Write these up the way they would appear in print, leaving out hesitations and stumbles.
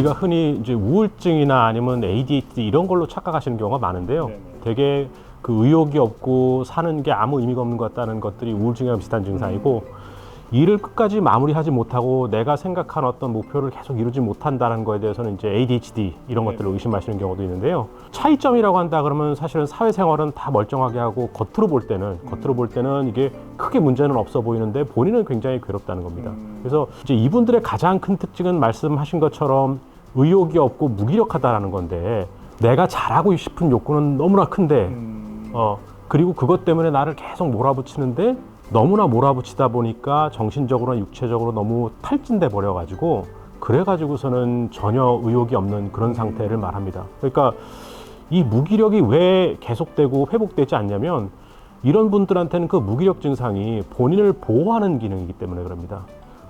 우리가 흔히 이제 우울증이나 아니면 ADHD 이런 걸로 착각하시는 경우가 많은데요. 네네. 되게 그 의욕이 없고 사는 게 아무 의미가 없는 것 같다는 것들이 우울증이랑 비슷한 증상이고 일을 끝까지 마무리하지 못하고 내가 생각한 어떤 목표를 계속 이루지 못한다는 거에 대해서는 이제 ADHD 이런 네. 것들을 의심하시는 경우도 있는데요. 차이점이라고 한다 그러면 사실은 사회생활은 다 멀쩡하게 하고 겉으로 볼 때는 이게 크게 문제는 없어 보이는데 본인은 굉장히 괴롭다는 겁니다. 그래서 이제 이분들의 가장 큰 특징은 말씀하신 것처럼 의욕이 없고 무기력하다라는 건데 내가 잘하고 싶은 욕구는 너무나 큰데 그리고 그것 때문에 나를 계속 몰아붙이는데 너무나 몰아붙이다 보니까 정신적으로나 육체적으로 너무 탈진돼 버려가지고 그래가지고서는 전혀 의욕이 없는 그런 상태를 말합니다. 그러니까 이 무기력이 왜 계속되고 회복되지 않냐면 이런 분들한테는 그 무기력 증상이 본인을 보호하는 기능이기 때문에 그럽니다.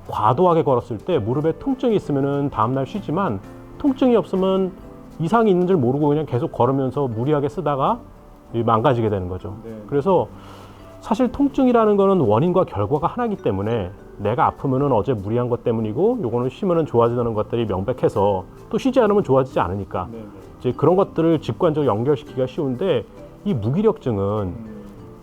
과도하게 걸었을 때 무릎에 통증이 있으면 다음날 쉬지만 통증이 없으면 이상이 있는 줄 모르고 그냥 계속 걸으면서 무리하게 쓰다가 망가지게 되는 거죠. 네. 그래서 사실 통증이라는 거는 원인과 결과가 하나이기 때문에 내가 아프면은 어제 무리한 것 때문이고 요거는 쉬면은 좋아지는 것들이 명백해서 또 쉬지 않으면 좋아지지 않으니까 네네. 이제 그런 것들을 직관적으로 연결시키기가 쉬운데 이 무기력증은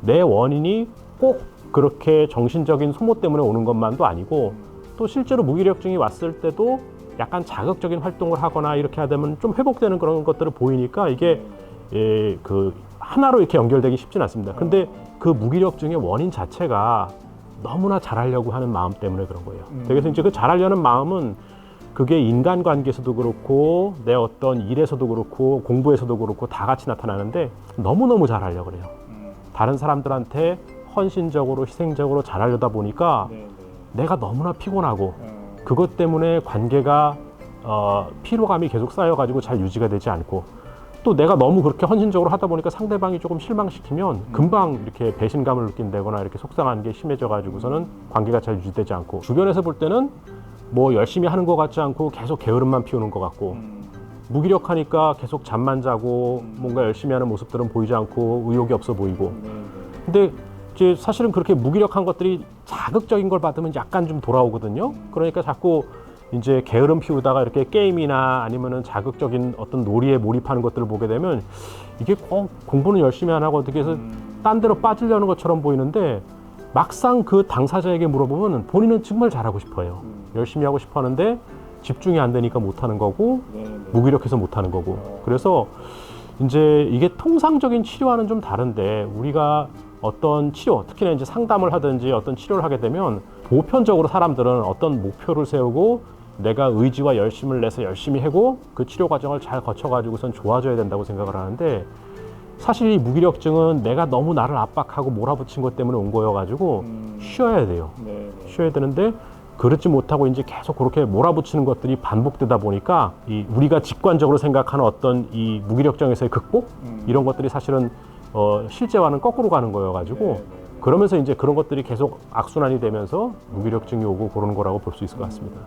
내 원인이 꼭 그렇게 정신적인 소모 때문에 오는 것만도 아니고 또 실제로 무기력증이 왔을 때도 약간 자극적인 활동을 하거나 이렇게 하다 보면 좀 회복되는 그런 것들을 보이니까 이게 그 하나로 이렇게 연결되기 쉽진 않습니다. 근데 그 무기력증의 원인 자체가 너무나 잘하려고 하는 마음 때문에 그런 거예요. 그래서 이제 그 잘하려는 마음은 그게 인간관계에서도 그렇고 내 어떤 일에서도 그렇고 공부에서도 그렇고 다 같이 나타나는데 너무너무 잘하려고 그래요. 다른 사람들한테 헌신적으로 희생적으로 잘하려다 보니까 네네. 내가 너무나 피곤하고 그것 때문에 관계가 피로감이 계속 쌓여가지고 잘 유지가 되지 않고 또 내가 너무 그렇게 헌신적으로 하다 보니까 상대방이 조금 실망시키면 금방 이렇게 배신감을 느낀다거나 이렇게 속상한 게 심해져 가지고서는 관계가 잘 유지되지 않고 주변에서 볼 때는 뭐 열심히 하는 것 같지 않고 계속 게으름만 피우는 것 같고 무기력하니까 계속 잠만 자고 뭔가 열심히 하는 모습들은 보이지 않고 의욕이 없어 보이고 근데 이제 사실은 그렇게 무기력한 것들이 자극적인 걸 받으면 약간 좀 돌아오거든요. 그러니까 자꾸 이제 게으름 피우다가 이렇게 게임이나 아니면은 자극적인 어떤 놀이에 몰입하는 것들을 보게 되면 이게 꼭 공부는 열심히 안 하고 어떻게 해서 딴 데로 빠지려는 것처럼 보이는데 막상 그 당사자에게 물어보면 본인은 정말 잘하고 싶어요. 열심히 하고 싶어 하는데 집중이 안 되니까 못 하는 거고 무기력해서 못 하는 거고 그래서 이제 이게 통상적인 치료와는 좀 다른데 우리가 어떤 치료, 특히나 이제 상담을 하든지 어떤 치료를 하게 되면 보편적으로 사람들은 어떤 목표를 세우고 내가 의지와 열심을 내서 열심히 하고 그 치료 과정을 잘 거쳐가지고선 좋아져야 된다고 생각을 하는데 사실 이 무기력증은 내가 너무 나를 압박하고 몰아붙인 것 때문에 온 거여가지고 쉬어야 돼요. 쉬어야 되는데 그렇지 못하고 이제 계속 그렇게 몰아붙이는 것들이 반복되다 보니까 이 우리가 직관적으로 생각하는 어떤 이 무기력증에서의 극복 이런 것들이 사실은 실제와는 거꾸로 가는 거여가지고 그러면서 이제 그런 것들이 계속 악순환이 되면서 무기력증이 오고 그러는 거라고 볼 수 있을 것 같습니다.